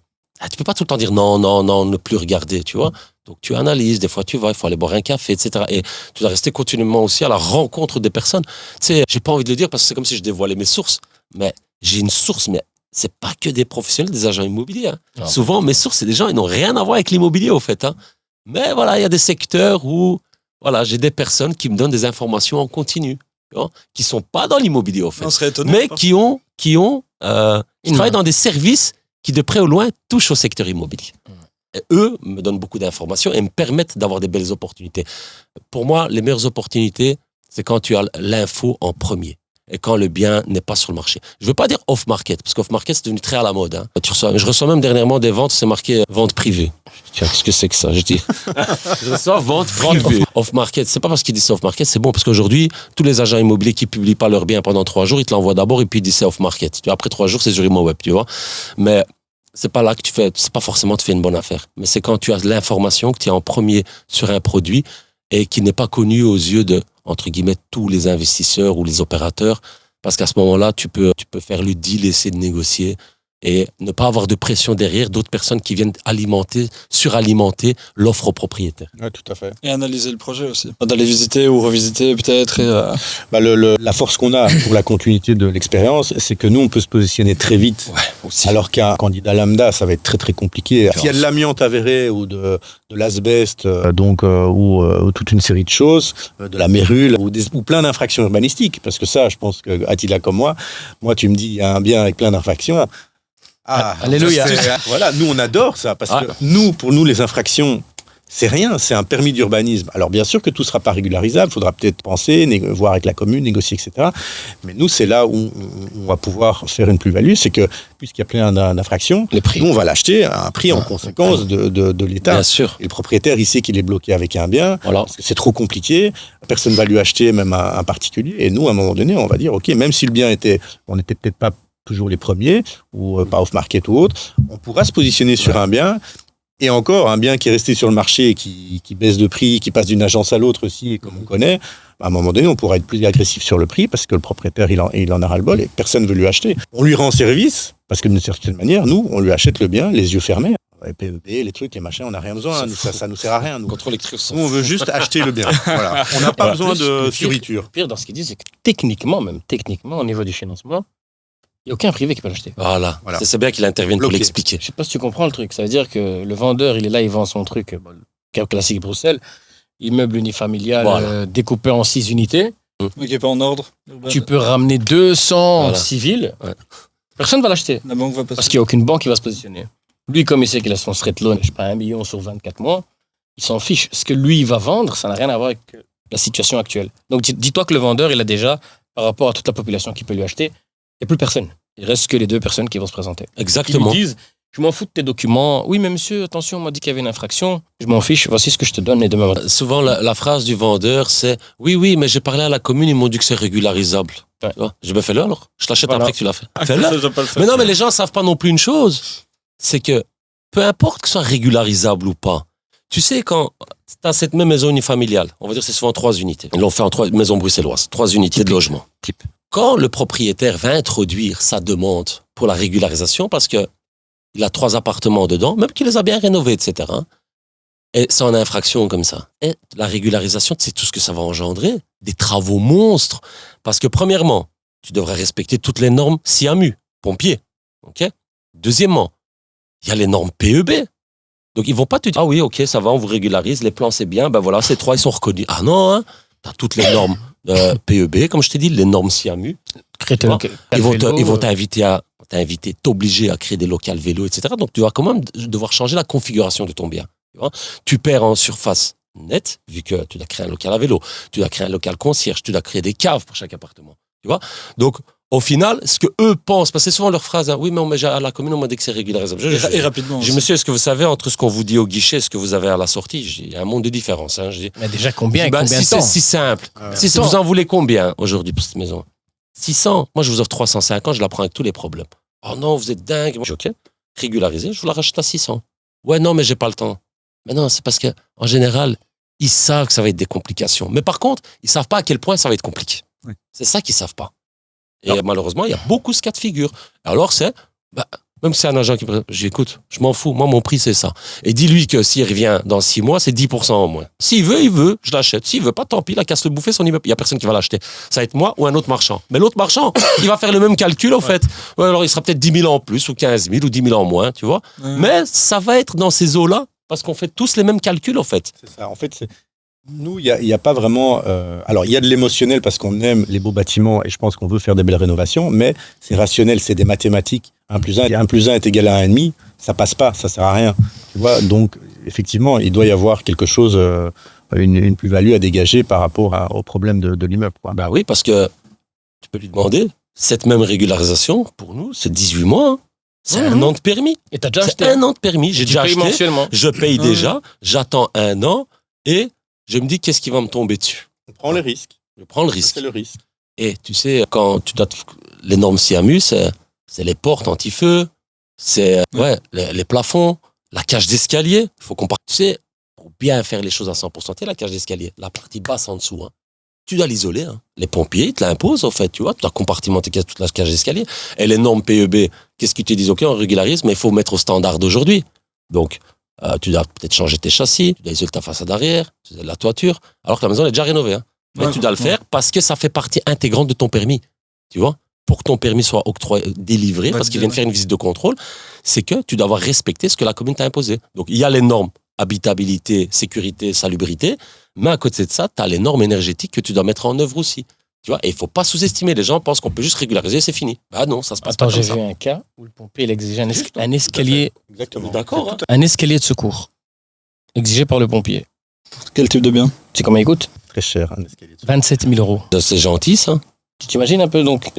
Tu peux pas tout le temps dire non, ne plus regarder, tu vois. Donc tu analyses, des fois tu vas, il faut aller boire un café, etc. Et tu dois rester continuellement aussi à la rencontre des personnes. Tu sais, j'ai pas envie de le dire parce que c'est comme si je dévoilais mes sources. Mais j'ai une source, mais c'est pas que des professionnels, des agents immobiliers. Hein. Souvent, mes sources, c'est des gens, ils n'ont rien à voir avec l'immobilier, au fait. Hein. Mais voilà, il y a des secteurs où j'ai des personnes qui me donnent des informations en continu, tu vois, qui sont pas dans l'immobilier, au fait. On serait étonné, mais qui travaillent dans des services qui, de près ou loin, touchent au secteur immobilier. Et eux me donnent beaucoup d'informations et me permettent d'avoir des belles opportunités. Pour moi, les meilleures opportunités, c'est quand tu as l'info en premier et quand le bien n'est pas sur le marché. Je ne veux pas dire off-market, parce qu'off-market, c'est devenu très à la mode. Hein. Je reçois même dernièrement des ventes, c'est marqué vente privée. Tiens, qu'est-ce que c'est que ça? Je dis, je reçois vente privée. Off-market, c'est pas parce qu'ils disent off-market, c'est bon, parce qu'aujourd'hui, tous les agents immobiliers qui publient pas leur bien pendant 3 jours, ils te l'envoient d'abord et puis ils disent c'est off-market. Après 3 jours, c'est sur ImoWeb, tu vois. Mais c'est pas là que c'est pas forcément tu fais une bonne affaire. Mais c'est quand tu as l'information que tu es en premier sur un produit et qui n'est pas connu aux yeux de, entre guillemets, tous les investisseurs ou les opérateurs. Parce qu'à ce moment-là, tu peux faire le deal, essayer de négocier et ne pas avoir de pression derrière d'autres personnes qui viennent suralimenter l'offre aux propriétaires. Oui, tout à fait. Et analyser le projet aussi. D'aller visiter ou revisiter peut-être. La force qu'on a pour la continuité de l'expérience, c'est que nous, on peut se positionner très vite. Ouais, aussi. Alors qu'un candidat lambda, ça va être très très compliqué. S'il y a de l'amiante avérée ou de l'asbeste, ou toute une série de choses, de la mérule ou plein d'infractions urbanistiques, parce que ça, je pense que Attila comme moi, tu me dis il y a un bien avec plein d'infractions. Alléluia. Voilà, nous on adore ça parce que pour nous les infractions c'est rien, c'est un permis d'urbanisme. Alors bien sûr que tout sera pas régularisable, il faudra peut-être penser, voir avec la commune, négocier, etc. Mais nous c'est là où on va pouvoir faire une plus-value, c'est que puisqu'il y a plein d'infractions, nous on va l'acheter à un prix en conséquence de l'État. Bien sûr. Et le propriétaire il sait qu'il est bloqué avec un bien, parce que c'est trop compliqué, personne va lui acheter, même un particulier. Et nous à un moment donné on va dire ok, même si le bien on n'était peut-être pas toujours les premiers, ou pas off-market ou autre, on pourra se positionner sur un bien, et encore un bien qui est resté sur le marché et qui baisse de prix, qui passe d'une agence à l'autre aussi, comme on connaît, à un moment donné, on pourra être plus agressif sur le prix, parce que le propriétaire, il en a ras-le-bol, et personne ne veut lui acheter. On lui rend service, parce que d'une certaine manière, nous, on lui achète le bien, les yeux fermés. Les PEB, les trucs, les machins, on n'a rien besoin. Ça nous sert à rien. Nous, on veut juste acheter le bien. Voilà. On n'a pas besoin de fioriture. Le pire dans ce qu'il dit, c'est que techniquement, au niveau du financement, il n'y a aucun privé qui peut l'acheter. Voilà. C'est bien qu'il intervienne pour l'expliquer. Je ne sais pas si tu comprends le truc. Ça veut dire que le vendeur, il est là, il vend son truc, classique Bruxelles, immeuble unifamilial découpé en 6 unités. Qui n'est pas en ordre. Tu peux ramener 200 civils. Ouais. Personne ne va l'acheter. La banque va passer. Parce qu'il n'y a aucune banque qui va se positionner. Lui, comme il sait qu'il a son straight loan, je sais pas, 1 million sur 24 mois, il s'en fiche. Ce que lui, il va vendre, ça n'a rien à voir avec la situation actuelle. Donc, dis-toi que le vendeur, il a déjà, par rapport à toute la population qui peut lui acheter, il n'y a plus personne. Il reste que les 2 personnes qui vont se présenter. Exactement. Ils lui disent, Je m'en fous de tes documents. Oui, mais monsieur, attention, on m'a dit qu'il y avait une infraction. Je m'en fiche, voici ce que je te donne et demain matin. Souvent, la phrase du vendeur, c'est « Oui, mais j'ai parlé à la commune, ils m'ont dit que c'est régularisable. Ouais. » Je me fais le alors. Je t'achète Voilà. après que tu l'as fait. Ça, Fais-le. je dois pas le faire. Mais non, mais les gens ne savent pas non plus une chose. C'est que peu importe que ce soit régularisable ou pas, tu sais, quand tu as cette même maison unifamiliale, on va dire que c'est souvent 3 unités. Ils l'ont fait en 3 maisons bruxelloises, 3 unités de logement. Type. Quand le propriétaire va introduire sa demande pour la régularisation, parce que il a 3 appartements dedans, même qu'il les a bien rénovés, etc. Et c'est en infraction comme ça. Et la régularisation, tu sais tout ce que ça va engendrer. Des travaux monstres. Parce que premièrement, tu devrais respecter toutes les normes SIAMU, pompiers. Ok. Deuxièmement, il y a les normes PEB. Donc ils vont pas te dire, ah oui, ok, ça va, on vous régularise, les plans c'est bien, ben voilà, ces 3 ils sont reconnus. Ah non, hein, tu as toutes les normes PEB, comme je t'ai dit, les normes SIAMU. Ils vont t'obliger à créer des locales vélos, etc. Donc tu vas quand même devoir changer la configuration de ton bien. Tu perds en surface nette, vu que tu dois créer un local à vélo, tu dois créer un local concierge, tu dois créer des caves pour chaque appartement. Tu vois. Donc au final, ce que eux pensent, parce que c'est souvent leur phrase, hein, oui, mais à la commune, on m'a dit que c'est régularisable. Et rapidement. Je dis, monsieur, est-ce que vous savez, entre ce qu'on vous dit au guichet et ce que vous avez à la sortie, il y a un monde de différence. Hein, je dis, mais déjà, combien combien de si temps? c'est si simple, si vous en voulez combien aujourd'hui pour cette maison? 600. Moi, je vous offre 350, je la prends avec tous les problèmes. Oh non, vous êtes dingue. Moi, je dis, ok, régularisé, je vous la rachète à 600. Ouais, non, mais j'ai pas le temps. Mais non, c'est parce que en général, ils savent que ça va être des complications. Mais par contre, ils savent pas à quel point ça va être compliqué. Oui. C'est ça qu'ils savent pas. Et malheureusement, il y a beaucoup ce cas de figure. Alors c'est, même si c'est un agent qui présente, j'écoute, je m'en fous, moi mon prix c'est ça. Et dis-lui que s'il revient dans 6 mois, c'est 10% en moins. S'il veut, je l'achète. S'il veut pas, tant pis, il a qu'à se le bouffer son immeuble. Il y a personne qui va l'acheter. Ça va être moi ou un autre marchand. Mais l'autre marchand, il va faire le même calcul en fait. Ouais, alors il sera peut-être 10 000 en plus ou 15 000 ou 10 000 en moins, tu vois. Mais ça va être dans ces eaux-là parce qu'on fait tous les mêmes calculs en fait. C'est ça. En fait, nous, il y a pas vraiment. Alors, il y a de l'émotionnel parce qu'on aime les beaux bâtiments et je pense qu'on veut faire des belles rénovations, mais c'est rationnel, c'est des mathématiques. 1 plus 1 est égal à 1,5. Ça passe pas, ça sert à rien. Tu vois, donc, effectivement, il doit y avoir quelque chose, une plus-value à dégager par rapport au problème de l'immeuble. Quoi. Bah oui, parce que tu peux lui demander, cette même régularisation, pour nous, c'est 18 mois. Hein. C'est un an de permis. Et t'as déjà acheté? C'est un an de permis. J'ai déjà acheté. Mensuellement. Je paye déjà. J'attends 1 an et je me dis qu'est-ce qui va me tomber dessus. On prend le risque. Je prends le risque. C'est le risque. Et tu sais, quand tu dois les normes SIAMU, c'est les portes anti-feu, c'est les plafonds, la cage d'escalier. Il faut qu'on parte. Tu sais, pour bien faire les choses à 100%, la cage d'escalier, la partie basse en dessous, hein, tu dois l'isoler. Hein. Les pompiers, ils te l'imposent, en fait, tu vois. Tu dois compartimenter toute la cage d'escalier. Et les normes PEB, qu'est-ce qu'ils te disent? OK, on régularise, mais il faut mettre au standard d'aujourd'hui. Donc, tu dois peut-être changer tes châssis, tu dois isoler ta façade arrière, la toiture, alors que la maison est déjà rénovée. Hein. Mais tu dois le faire parce que ça fait partie intégrante de ton permis. Tu vois? Pour que ton permis soit octroyé, délivré, parce qu'ils viennent faire une visite de contrôle, c'est que tu dois avoir respecté ce que la commune t'a imposé. Donc, il y a les normes habitabilité, sécurité, salubrité, mais à côté de ça, tu as les normes énergétiques que tu dois mettre en œuvre aussi. Tu vois, et il ne faut pas sous-estimer. Les gens pensent qu'on peut juste régulariser, c'est fini. Bah non, ça se passe pas comme ça. Attends, j'ai vu un cas où le pompier il exigeait un escalier. Exactement. D'accord. Hein. Un escalier de secours. Exigé par le pompier. Quel type de bien? Tu sais combien il coûte? Très cher, un escalier. 27 000 €. C'est gentil, ça. Tu t'imagines un peu, donc,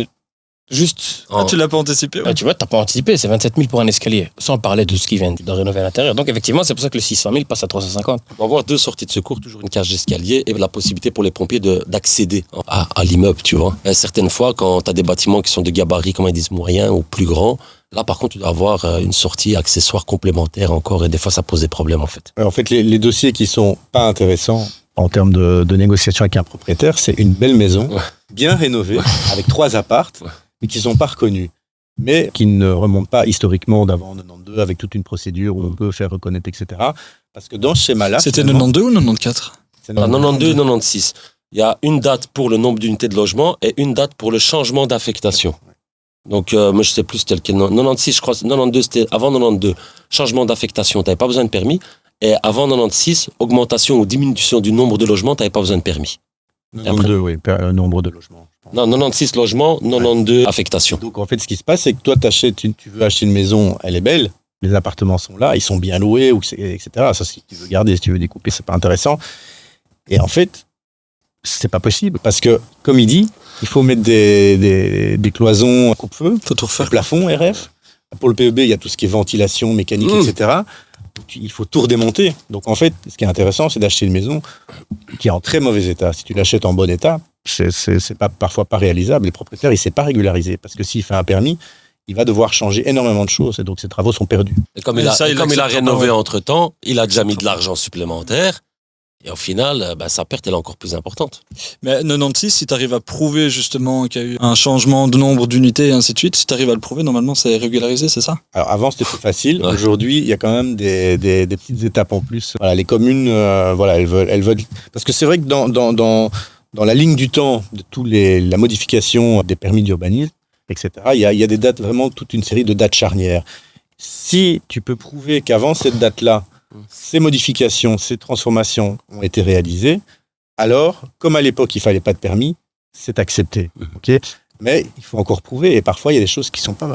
juste... Ah, tu l'as pas anticipé? Ouais. Tu vois, t'as pas anticipé, c'est 27 000 pour un escalier, sans parler de ce qui vient de rénover à l'intérieur. Donc effectivement, c'est pour ça que le 600 000 passe à 350. On va avoir 2 sorties de secours, toujours une cage d'escalier et la possibilité pour les pompiers d'accéder à l'immeuble, tu vois. Et certaines fois, quand tu as des bâtiments qui sont de gabarit, comme ils disent, moyens ou plus grands, là, par contre, tu dois avoir une sortie accessoire complémentaire encore et des fois, ça pose des problèmes, en fait. En fait, les dossiers qui sont pas intéressants en termes de négociation avec un propriétaire, c'est une belle maison, bien rénovée, avec 3 appartes, mais qui sont pas reconnus, mais qui ne remontent pas historiquement d'avant 92, avec toute une procédure où on peut faire reconnaître, etc. Parce que dans ce schéma-là... C'était 92 ou 94? C'est 92 et 96. Il y a une date pour le nombre d'unités de logement et une date pour le changement d'affectation. Donc, moi, je sais plus c'était lequel. 96, je crois. 92, c'était avant 92. Changement d'affectation, tu n'avais pas besoin de permis. Et avant 96, augmentation ou diminution du nombre de logements, tu n'avais pas besoin de permis. 92, oui, nombre de logements. Non, 96 logements, 92 affectations. Donc, en fait, ce qui se passe, c'est que toi, tu veux acheter une maison, elle est belle, les appartements sont là, ils sont bien loués, etc. Ça, si tu veux garder, si tu veux découper, c'est pas intéressant. Et en fait, c'est pas possible. Parce que, comme il dit, il faut mettre des cloisons coupe-feu, Faut tout refaire. plafond, RF. Pour le PEB, il y a tout ce qui est ventilation, mécanique, etc. Il faut tout redémonter. Donc en fait, ce qui est intéressant, c'est d'acheter une maison qui est en très mauvais état. Si tu l'achètes en bon état, c'est parfois pas réalisable. Les propriétaires, il ne sait pas régulariser. Parce que s'il fait un permis, il va devoir changer énormément de choses. Et donc ses travaux sont perdus. Et comme il a rénové entre-temps, il a déjà mis de l'argent supplémentaire. Et au final, sa perte, elle est encore plus importante. Mais 96, si tu arrives à prouver justement qu'il y a eu un changement de nombre d'unités et ainsi de suite, si tu arrives à le prouver, normalement, c'est régularisé, c'est ça? Alors avant, c'était plus facile. Ouais. Aujourd'hui, il y a quand même des petites étapes en plus. Voilà, les communes, elles veulent... Parce que c'est vrai que dans la ligne du temps de la modification des permis d'urbanisme, etc., il y a des dates, vraiment toute une série de dates charnières. Si tu peux prouver qu'avant cette date-là, ces modifications, ces transformations ont été réalisées, alors, comme à l'époque, il ne fallait pas de permis, c'est accepté. Okay, mais il faut encore prouver, et parfois, il y a des choses qui ne sont pas